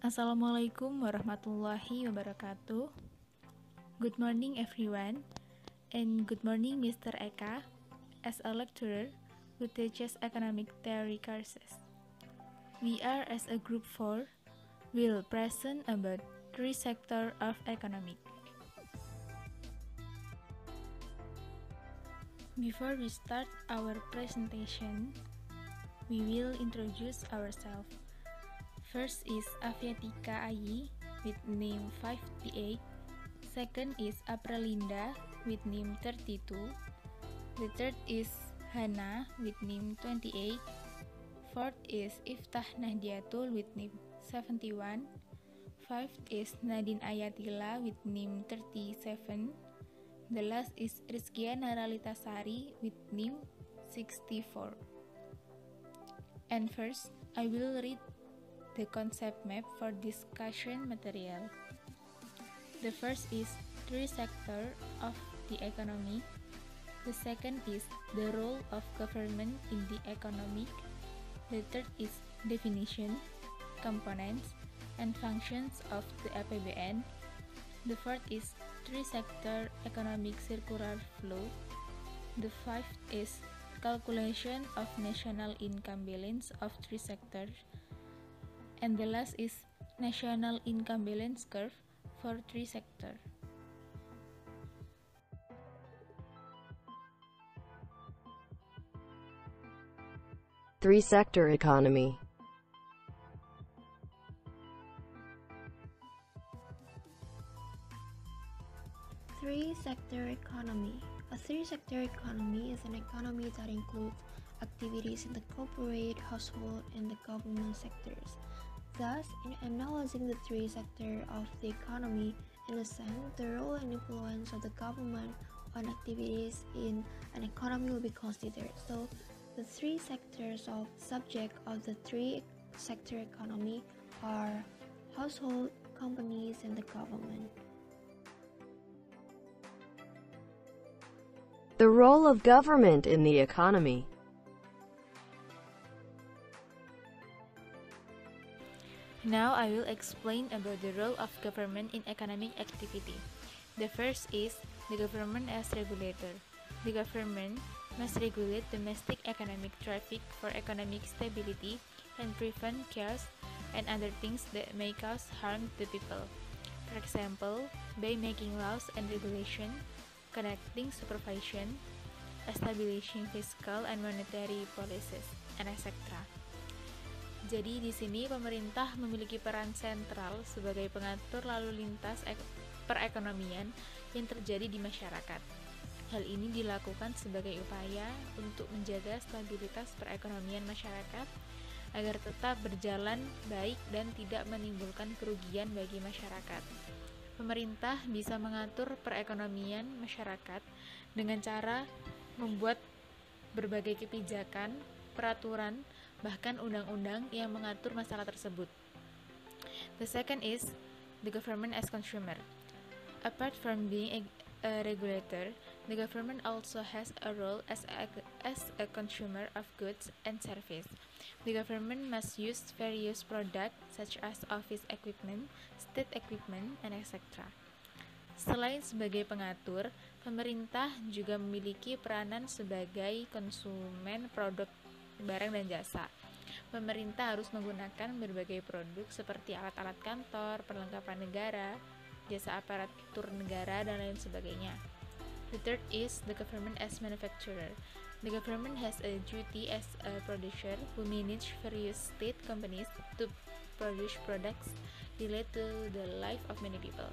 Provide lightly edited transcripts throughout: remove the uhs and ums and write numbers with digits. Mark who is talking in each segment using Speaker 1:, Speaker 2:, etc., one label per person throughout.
Speaker 1: Assalamualaikum warahmatullahi wabarakatuh. Good morning everyone, and good morning Mr. Eka, as a lecturer who teaches economic theory courses. We are as a group 4 will present about three sectors of economic. Before we start our presentation, we will introduce ourselves. First is Aviatika Ayi with name 58. Second is Apralinda with name 32. The third is Hana with name 28. Fourth is Iftah Nahdiatul with name 71. Fifth is Nadine Ayatila with name 37. The last is Rizkia Naralitasari with name 64. And first, I will read the concept map for discussion material. The first is three sectors of the economy. The second is the role of government in the economy. The third is definition, components, and functions of the APBN. The fourth is three-sector economic circular flow. The fifth is calculation of national income balance of three sectors. And the last is national income balance curve for three sectors.
Speaker 2: Three-sector economy.
Speaker 3: Three-sector economy. A three-sector economy is an economy that includes activities in the corporate, household, and the government sectors. Thus, in analyzing the three sectors of the economy, in a sense, the role and influence of the government on activities in an economy will be considered. So, the three sectors of subject of the three-sector economy are household, companies, and the government.
Speaker 2: The role of government in the economy.
Speaker 1: Now I will explain about the role of government in economic activity. The first is the government as regulator. The government must regulate domestic economic traffic for economic stability and prevent chaos and other things that may cause harm to people. For example, by making laws and regulation, conducting supervision, establishing fiscal and monetary policies, and etc. Jadi di sini pemerintah memiliki peran sentral sebagai pengatur lalu lintas perekonomian yang terjadi di masyarakat. Hal ini dilakukan sebagai upaya untuk menjaga stabilitas perekonomian masyarakat agar tetap berjalan baik dan tidak menimbulkan kerugian bagi masyarakat. Pemerintah bisa mengatur perekonomian masyarakat dengan cara membuat berbagai kebijakan, peraturan, bahkan undang-undang yang mengatur masalah tersebut. The second is the government as consumer. Apart from being a regulator, the government also has a role as a consumer of goods and service. The government must use various products such as office equipment, state equipment, and etc. Selain sebagai pengatur, pemerintah juga memiliki peranan sebagai konsumen produk barang dan jasa. Pemerintah harus menggunakan berbagai produk seperti alat-alat kantor, perlengkapan negara, jasa aparatur negara, dan lain sebagainya. The third is the government as manufacturer. The government has a duty as a producer who manage various state companies to produce products related to the life of many people.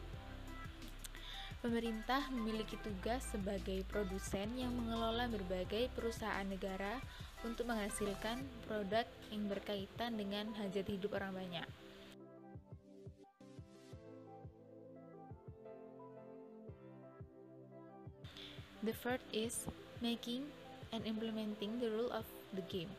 Speaker 1: Pemerintah memiliki tugas sebagai produsen yang mengelola berbagai perusahaan negara untuk menghasilkan produk yang berkaitan dengan hajat hidup orang banyak. The fourth is making and implementing the rule of the game.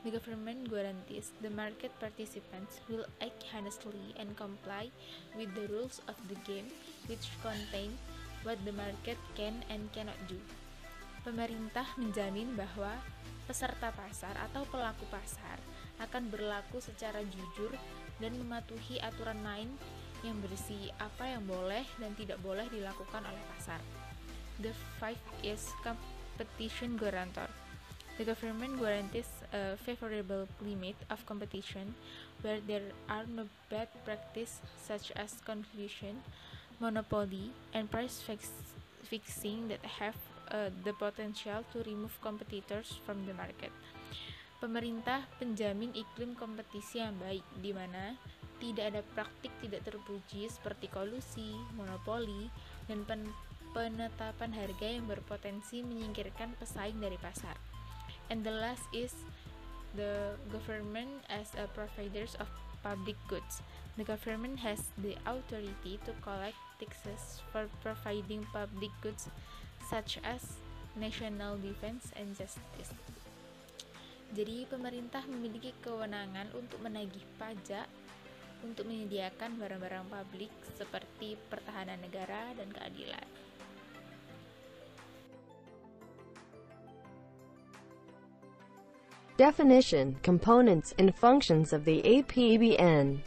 Speaker 1: The government guarantees the market participants will act honestly and comply with the rules of the game, which contain what the market can and cannot do. Pemerintah menjamin bahwa peserta pasar atau pelaku pasar akan berlaku secara jujur dan mematuhi aturan main yang berisi apa yang boleh dan tidak boleh dilakukan oleh pasar. The fifth is competition guarantor. The government guarantees a favorable climate of competition where there are no bad practice such as collusion, monopoly, and price fixing that have the potential to remove competitors from the market. Pemerintah penjamin iklim kompetisi yang baik, di mana tidak ada praktik tidak terpuji seperti kolusi, monopoli, dan penetapan harga yang berpotensi menyingkirkan pesaing dari pasar. And the last is the government as a providers of public goods. The government has the authority to collect taxes for providing public goods such as national defense and justice. Jadi pemerintah memiliki kewenangan untuk menagih pajak untuk menyediakan barang-barang publik seperti pertahanan negara dan keadilan.
Speaker 2: Definition, components, and functions of the APBN.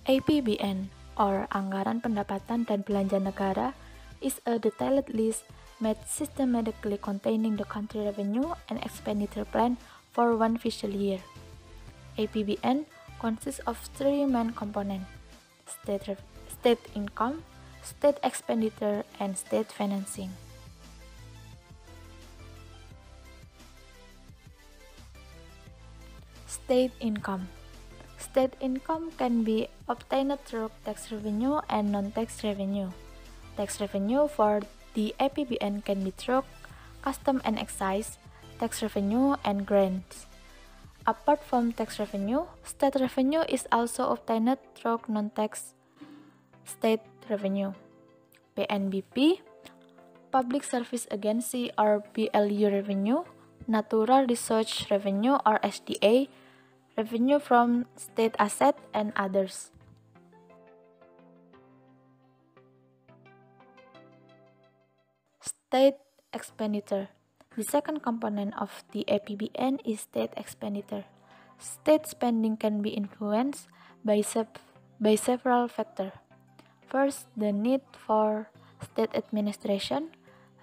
Speaker 1: APBN, or Anggaran Pendapatan dan Belanja Negara, is a detailed list made systematically containing the country revenue and expenditure plan for one fiscal year. APBN consists of three main components: state income, state expenditure, and state financing. State income. State income can be obtained through tax revenue and non-tax revenue. Tax revenue for the APBN can be through custom and excise, tax revenue, and grants. Apart from tax revenue, state revenue is also obtained through non-tax state revenue. PNBP, Public Service Agency or BLU revenue, Natural Resource Revenue or SDA, revenue from state asset, and others. State expenditure. The second component of the APBN is state expenditure. State spending can be influenced by several factors. First, the need for state administration,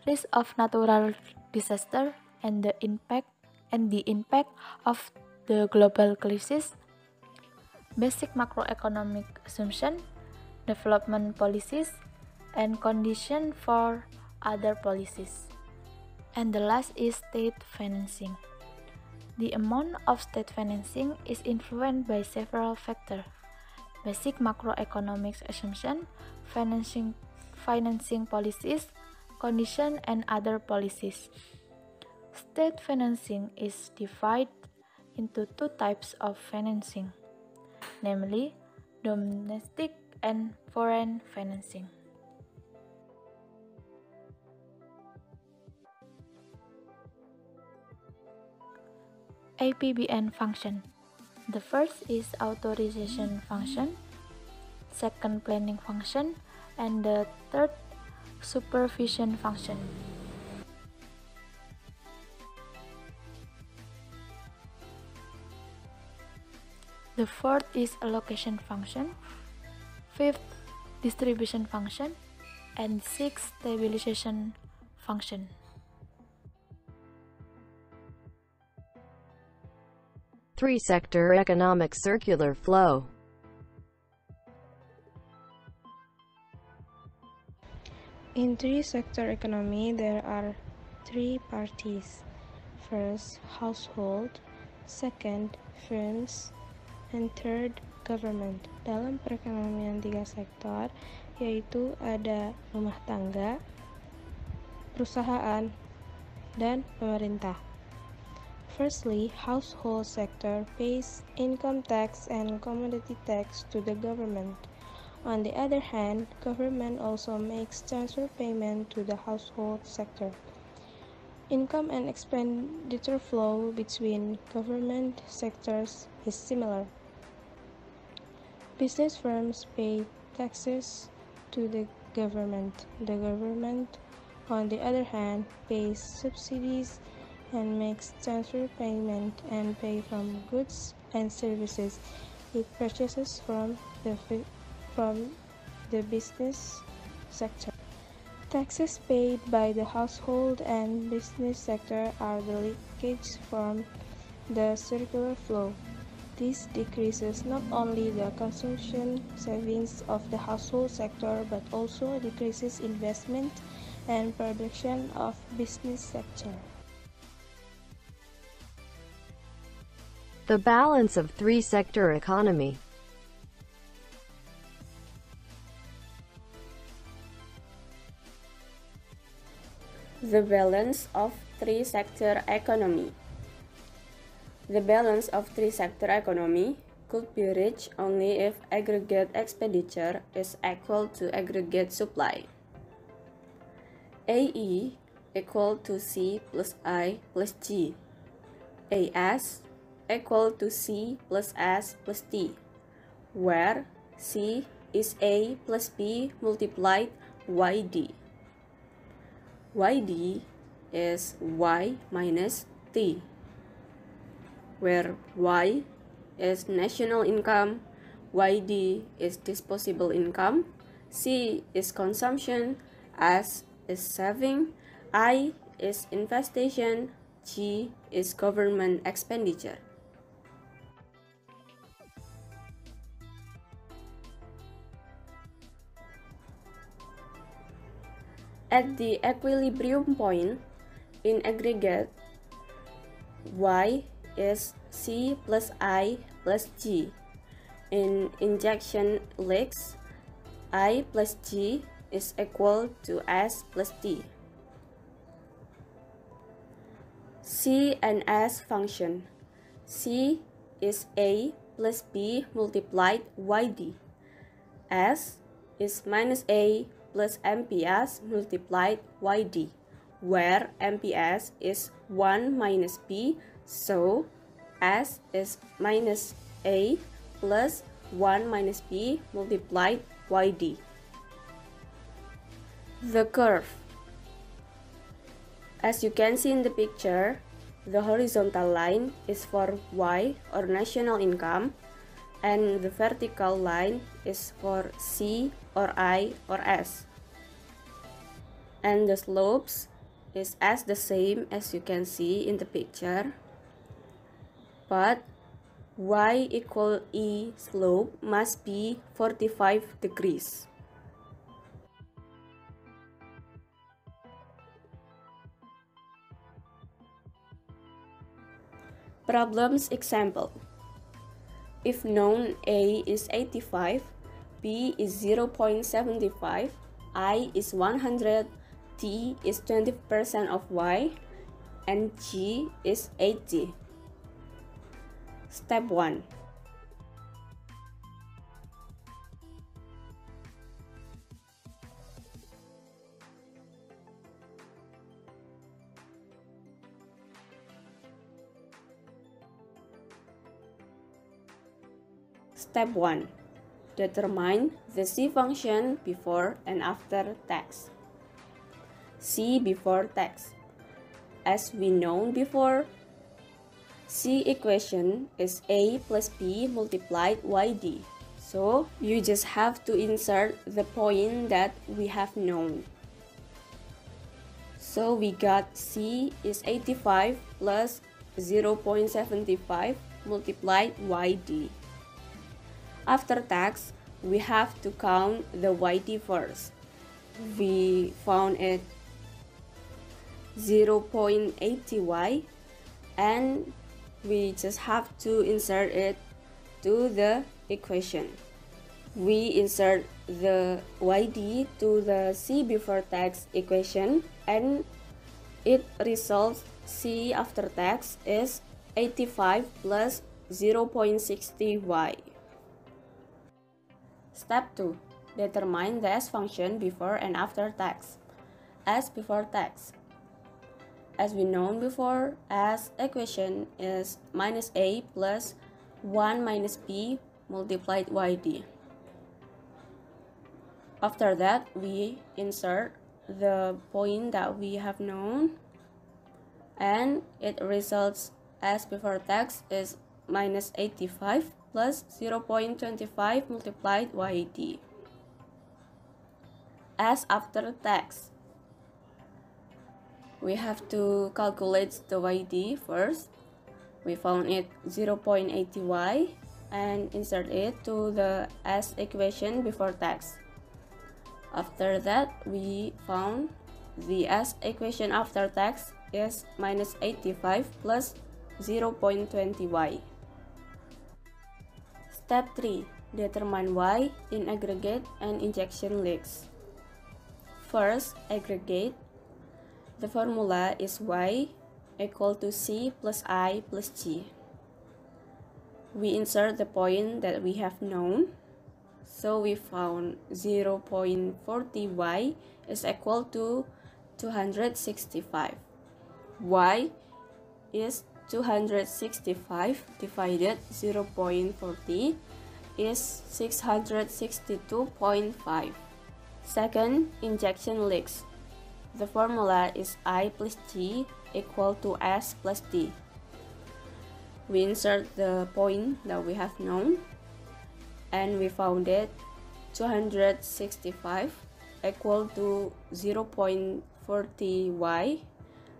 Speaker 1: risk of natural disaster, and the impact of the global crisis, basic macroeconomic assumption, development policies, and condition for other policies. And the last is state financing. The amount of state financing is influenced by several factors: basic macroeconomic assumption, financing policies, condition, and other policies. State financing is divided into two types of financing, namely domestic and foreign financing. APBN function. The first is authorization function, second planning function, and the third supervision function. The fourth is allocation function, fifth distribution function, and sixth stabilization function.
Speaker 2: Three-sector economic circular flow.
Speaker 4: In three-sector economy, there are three parties. First, household. Second, firms. And third, government. Dalam perekonomian tiga sektor, yaitu ada rumah tangga, perusahaan, dan pemerintah. Firstly, household sector pays income tax and commodity tax to the government. On the other hand, government also makes transfer payment to the household sector. Income and expenditure flow between government sectors is similar. Business firms pay taxes to the government. The government on the other hand, pays subsidies and makes transfer payment and pay from goods and services it purchases from the business sector. Taxes paid by the household and business sector are the leakage from the circular flow. This decreases not only the consumption savings of the household sector but also decreases investment and production of business sector.
Speaker 2: The balance of three-sector economy.
Speaker 5: The balance of three-sector economy. The balance of three-sector economy could be reached only if aggregate expenditure is equal to aggregate supply. AE equal to C plus I plus G. AS equal to C plus S plus T, where C is A plus B multiplied YD. YD is Y minus T, where Y is national income, YD is disposable income, C is consumption, S is saving, I is investation, G is government expenditure. At the equilibrium point, in aggregate, Y is C plus I plus G. In injection leaks, I plus G is equal to S plus T. C and S function. C is A plus B multiplied YD. S is minus A plus MPS multiplied YD, where MPS is 1 minus B, so S is minus A plus 1 minus B multiplied YD. The curve. As you can see in the picture, the horizontal line is for Y or national income, and the vertical line is for C or I or S. And the slopes is as the same as you can see in the picture, but Y equal E slope must be 45 degrees. Problems example. If known A is 85, B is 0.75, I is 100, T is 20% of Y, and G is 80. Step 1. Step 1. Determine the C function before and after tax. C before tax. As we know before, C equation is A plus B multiplied YD. So you just have to insert the point that we have known. So we got C is 85 plus 0.75 multiplied YD. After tax, we have to count the YD first. We found it 0.80Y, and we just have to insert it to the equation. We insert the YD to the C before tax equation, and it results C after tax is 85 plus 0.60Y. Step 2. Determine the S function before and after tax. S before tax. As we known before, S equation is minus A plus 1 minus B multiplied YD. After that, we insert the point that we have known, and it results as before tax is minus 85 plus 0.25 multiplied YD. As after tax, we have to calculate the YD first. We found it 0.80y and insert it to the S equation before tax. After that, we found the S equation after tax is minus 85 plus 0.20y. Step 3. Determine y in aggregate and injection leaks. First, aggregate. The formula is y equal to c plus I plus g. We insert the point that we have known. So we found 0.40y is equal to 265. Y is 265 divided 0.40 is 662.5. Second, injection leaks. The formula is I plus G equal to S plus D. We insert the point that we have known, and we found it 265 equal to 0.40y.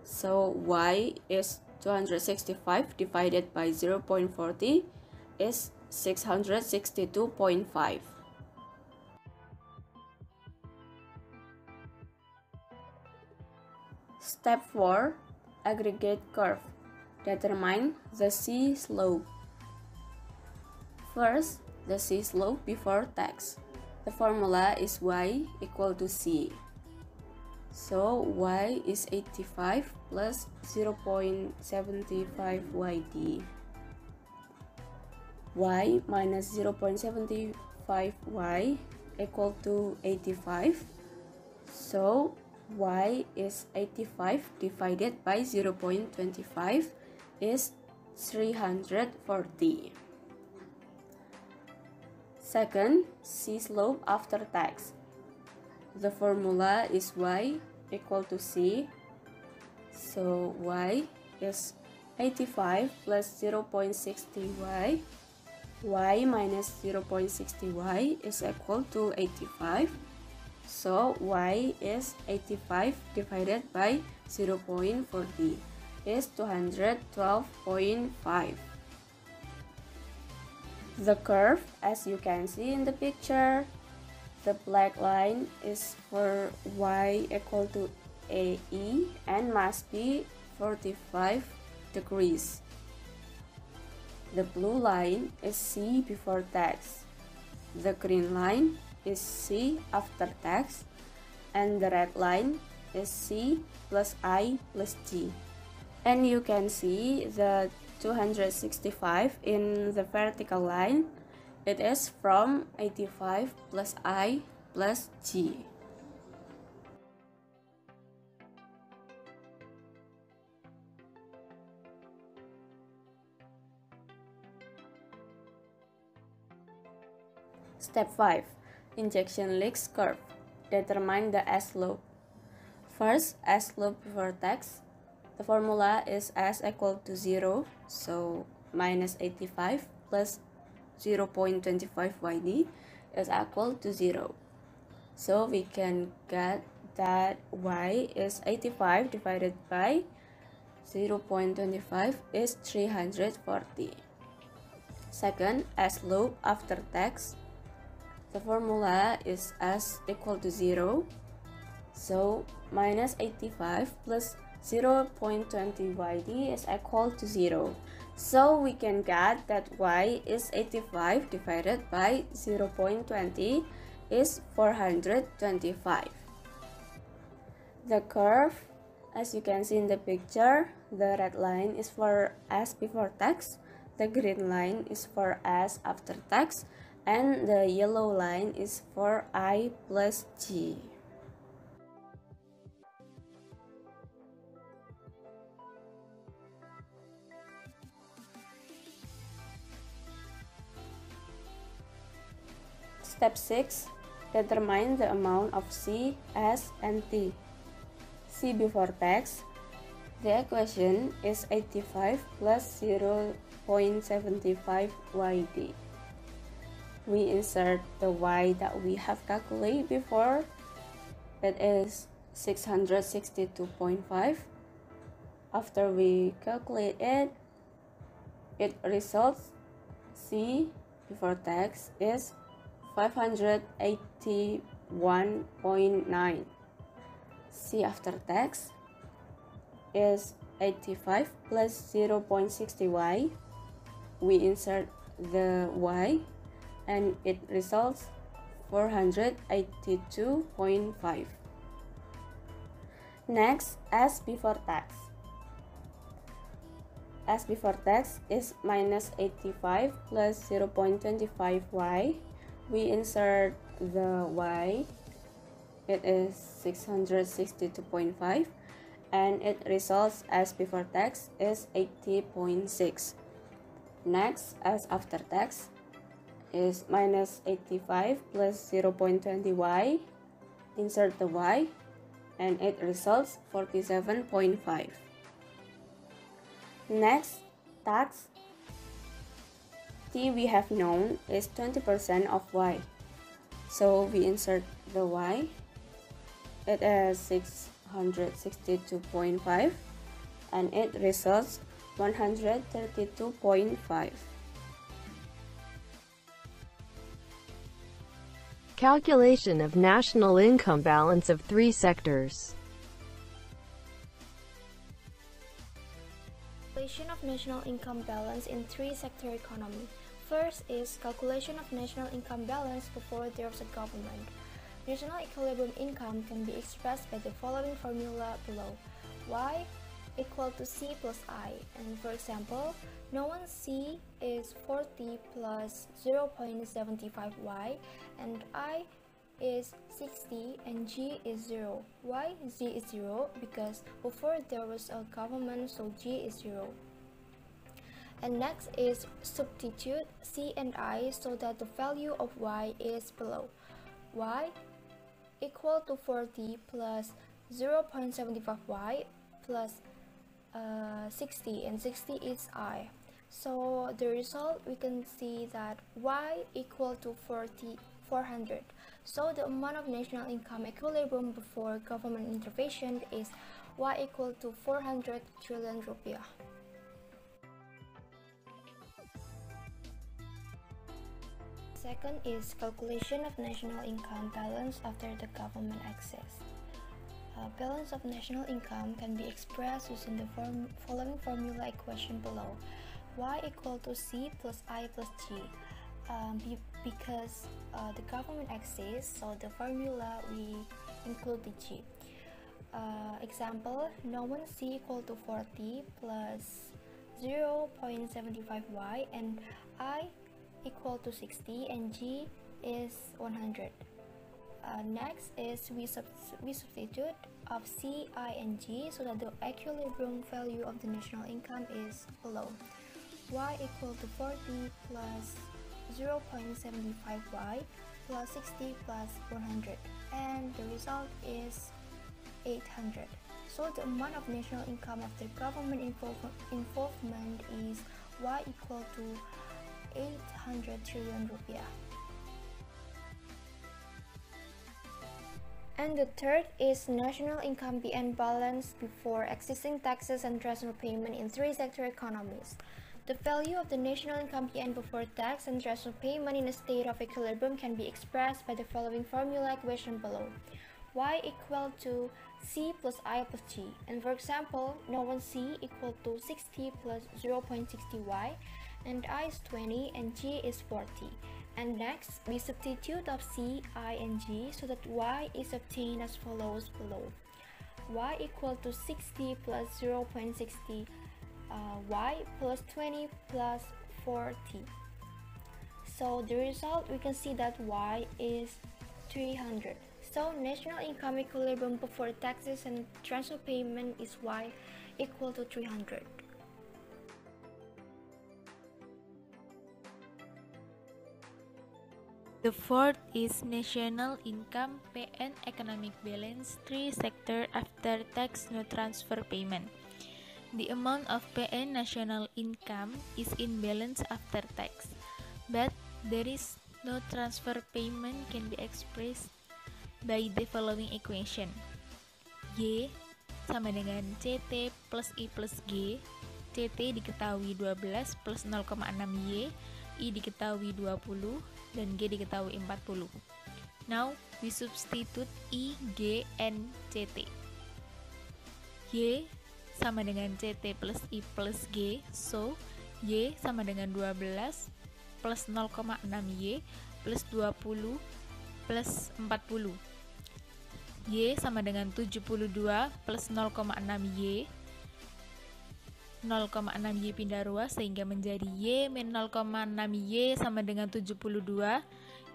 Speaker 5: So y is 265 divided by 0.40 is 662.5. Step 4. Aggregate curve. Determine the C slope. First, the C slope before tax. The formula is y equal to c. So y is 85 plus 0.75 yd. Y minus 0.75y equal to 85. So y is 85 divided by 0.25 is 340. Second, C slope after tax. The formula is y equal to c. So y is 85 plus 0.60y. Y minus 0.60y is equal to 85. So y is 85 divided by 0.40 is 212.5. The curve, as you can see in the picture, the black line is for y equal to AE and must be 45 degrees. The blue line is C before tax. The green line is C after tax, and the red line is C plus I plus G. And you can see the 265 in the vertical line. It is from 85 plus I plus G. Step 5. Injection leaks curve. Determine the S slope. First, S slope before tax. The formula is S equal to 0, so minus 85 plus 0.25 yd is equal to 0. So we can get that y is 85 divided by 0.25 is 340. Second, S slope after tax. The formula is S equal to 0. So minus 85 plus 0.20 yd is equal to 0. So we can get that y is 85 divided by 0.20 is 425. The curve, as you can see in the picture, the red line is for S before tax, the green line is for S after tax, and the yellow line is for I plus G. Step 6. Determine the amount of C, S, and T. C before tax. The equation is 85 plus 0.75 YD. We insert the Y that we have calculated before. It is 662.5. After we calculate it, it results C before tax is 581.9. C after tax is 85 plus 0.60y. We insert the y and it results 482.5. Next, S before tax. S before tax is minus 85 plus 0.25y. We insert the y, it is 662.5, and it results as before tax is 80.6. Next, as after tax is minus 85 plus 0.20y. Insert the y, and it results 47.5. Next, tax. T we have known is 20% of y. So we insert the y. It is 662.5 and it results 132.5.
Speaker 2: Calculation of national income balance of three sectors.
Speaker 3: Calculation of national income balance in three-sector economy. First is calculation of national income balance before there is a government. National equilibrium income can be expressed by the following formula below. Y equal to C plus I. And for example, known C is 40 plus 0.75y and I is 60 and G is 0. Why G is 0? Because before there was a government, so G is 0. And next is substitute C and I so that the value of Y is below. Y equal to 40 plus 0.75y plus 60, and 60 is I. So the result, we can see that Y equal to 400. So the amount of national income equilibrium before government intervention is Y equal to 400 trillion rupiah. Second is calculation of national income balance after the government access. Balance of national income can be expressed using the following formula equation below. Y equal to C plus I plus G. Because the government exists, so the formula we include the G. Example, known C equal to 40 plus 0.75y and I equal to 60 and G is 100. Next is we substitute of C, I, and G so that the equilibrium value of the national income is below. Y equal to 40 plus 0.75y plus 60 plus 100, and the result is 800. So the amount of national income after government involvement is Y equal to 800 trillion rupiah. And the third is national income BN balance before existing taxes and transfer payment in three-sector economies. The value of the national income BN before tax and transfer payment in a state of equilibrium can be expressed by the following formula equation below. Y equal to C plus I plus G. And for example, known C equal to 60 plus 0.60y and I is 20 and G is 40. And next, we substitute of C, I, and G so that Y is obtained as follows below. Y equal to 60 plus 0.60 Y plus 20 plus 40. So the result, we can see that Y is 300. So national income equilibrium before taxes and transfer payment is Y equal to 300.
Speaker 1: The fourth is national income, PN economic balance, 3 sector after tax no transfer payment. The amount of PN national income is in balance after tax, but there is no transfer payment can be expressed by the following equation. Y sama dengan CT plus I plus G. CT diketahui 12 plus 0,6 Y, I diketahui 20, dan G diketahui 40. Now, we substitute I, G, and CT. Y sama dengan CT plus I plus G, so Y sama dengan 12 plus 0,6 Y plus 20 plus 40. Y sama dengan 72 plus 0,6 Y. 0,6 Y pindah ruas sehingga menjadi Y min 0,6 Y sama dengan 72.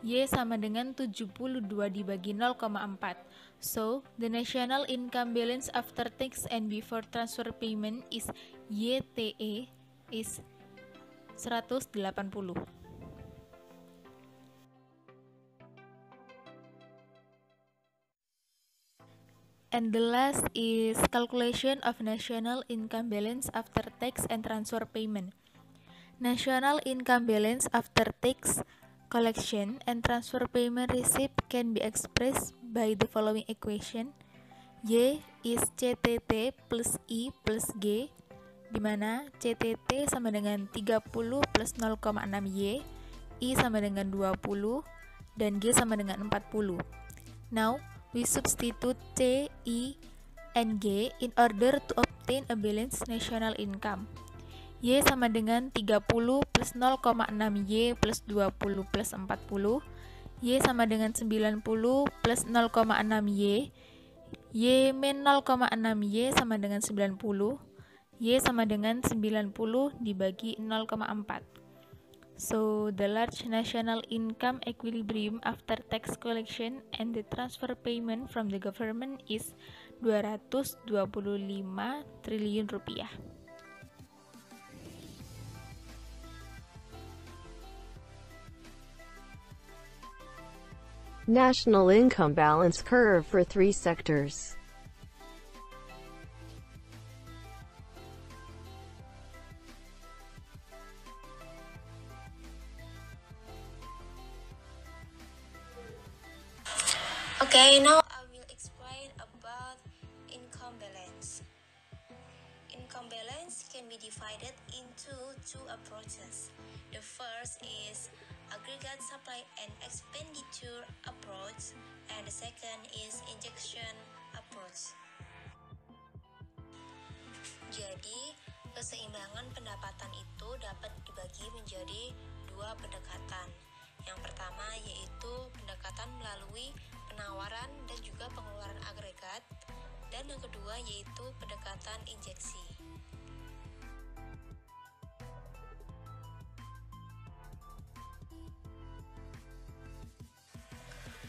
Speaker 1: Y sama dengan 72 dibagi 0,4. So, the national income balance after tax and before transfer payment is YTE is 180. And the last is calculation of national income balance after tax and transfer payment. National income balance after tax, collection, and transfer payment receipt can be expressed by the following equation. Y is CTT plus I plus G, di mana CTT sama dengan 30 plus 0,6 Y, I sama dengan 20, dan G sama dengan 40. Now, we substitute C, I, and G in order to obtain a balanced national income. Y sama dengan 30 plus 0,6 Y plus 20 plus 40. Y sama dengan 90 plus 0,6 Y. Y min 0,6 Y sama dengan 90. Y sama dengan 90 dibagi 0,4. So, the large national income equilibrium after tax collection and the transfer payment from the government is 225 triliun rupiah.
Speaker 2: National income balance curve for 3 sectors.
Speaker 6: Okay, now I will explain about income balance. Income balance can be divided into two approaches. The first is aggregate supply and expenditure approach, and the second is injection approach. Jadi, keseimbangan pendapatan itu dapat dibagi menjadi dua pendekatan. Yang pertama yaitu pendekatan melalui penawaran dan juga pengeluaran agregat, dan yang kedua yaitu pendekatan injeksi.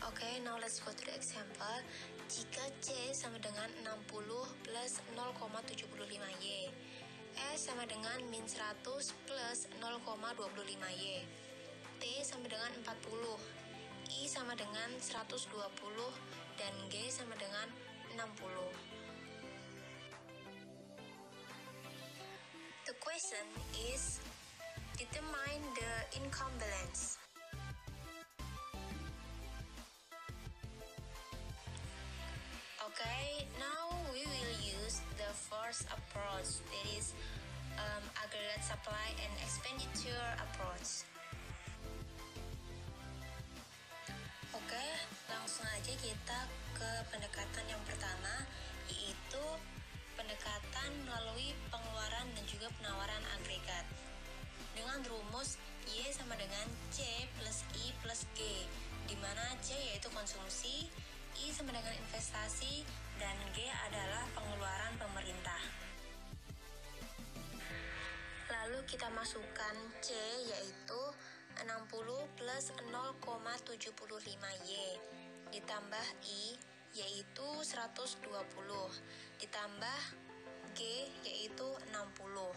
Speaker 6: Okay, now let's go to the example. Jika C sama dengan 60 plus 0,75 Y, S sama dengan min 100 plus 0,25 Y, T sama dengan 40, I sama dengan 120, dan G sama dengan 60. The question is, determine the income balance. Okay, now we will use the first approach, that is aggregate supply and expenditure approach. Oke, langsung aja kita ke pendekatan yang pertama, yaitu pendekatan melalui pengeluaran dan juga penawaran agregat. Dengan rumus Y sama dengan C plus I plus G, di mana C yaitu konsumsi, I sama dengan investasi, dan G adalah pengeluaran pemerintah. Lalu kita masukkan C yaitu 60 plus 0,75 Y, ditambah I yaitu 120, ditambah G yaitu 60.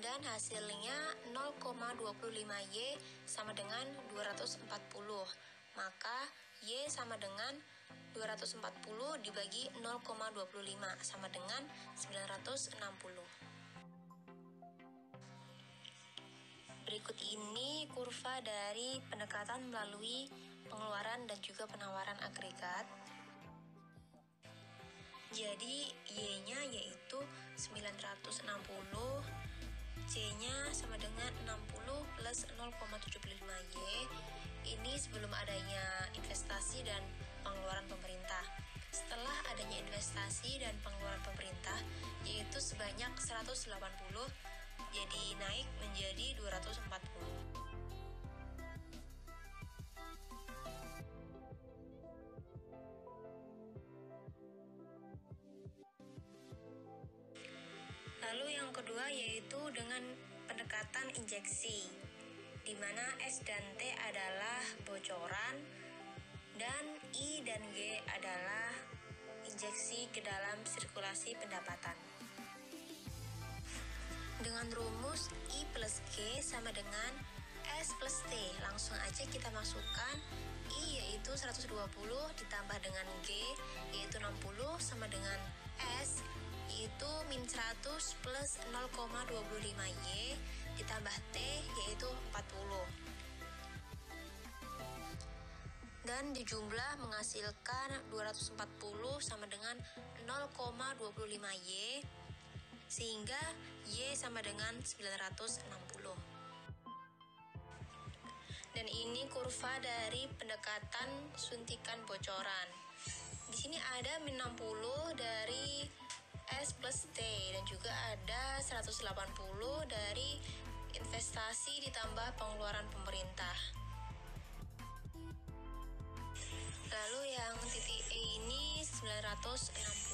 Speaker 6: dan hasilnya 0,25Y sama dengan 240. Maka Y sama dengan 240 dibagi 0,25 sama dengan 960. Berikut ini kurva dari pendekatan melalui pengeluaran dan juga penawaran agregat. Jadi Y-nya yaitu 960, C-nya sama dengan 60 plus 0,75Y. Ini sebelum adanya investasi dan pengeluaran pemerintah. Setelah adanya investasi dan pengeluaran pemerintah, yaitu sebanyak 180, jadi naik menjadi 240. Lalu yang kedua yaitu dengan pendekatan injeksi, di mana S dan T adalah bocoran dan I dan G adalah injeksi ke dalam sirkulasi pendapatan. Dengan rumus I plus G sama dengan S plus T, langsung aja kita masukkan I yaitu 120 ditambah dengan G yaitu 60 sama dengan S yaitu min 100 plus 0,25Y ditambah T yaitu 40. Dan dijumlah menghasilkan 240 sama dengan 0,25Y sehingga Y sama dengan 960. Dan ini kurva dari pendekatan suntikan bocoran. Di sini ada min 60 dari S plus T dan juga ada 180 dari investasi ditambah pengeluaran pemerintah. Lalu yang titik E ini 960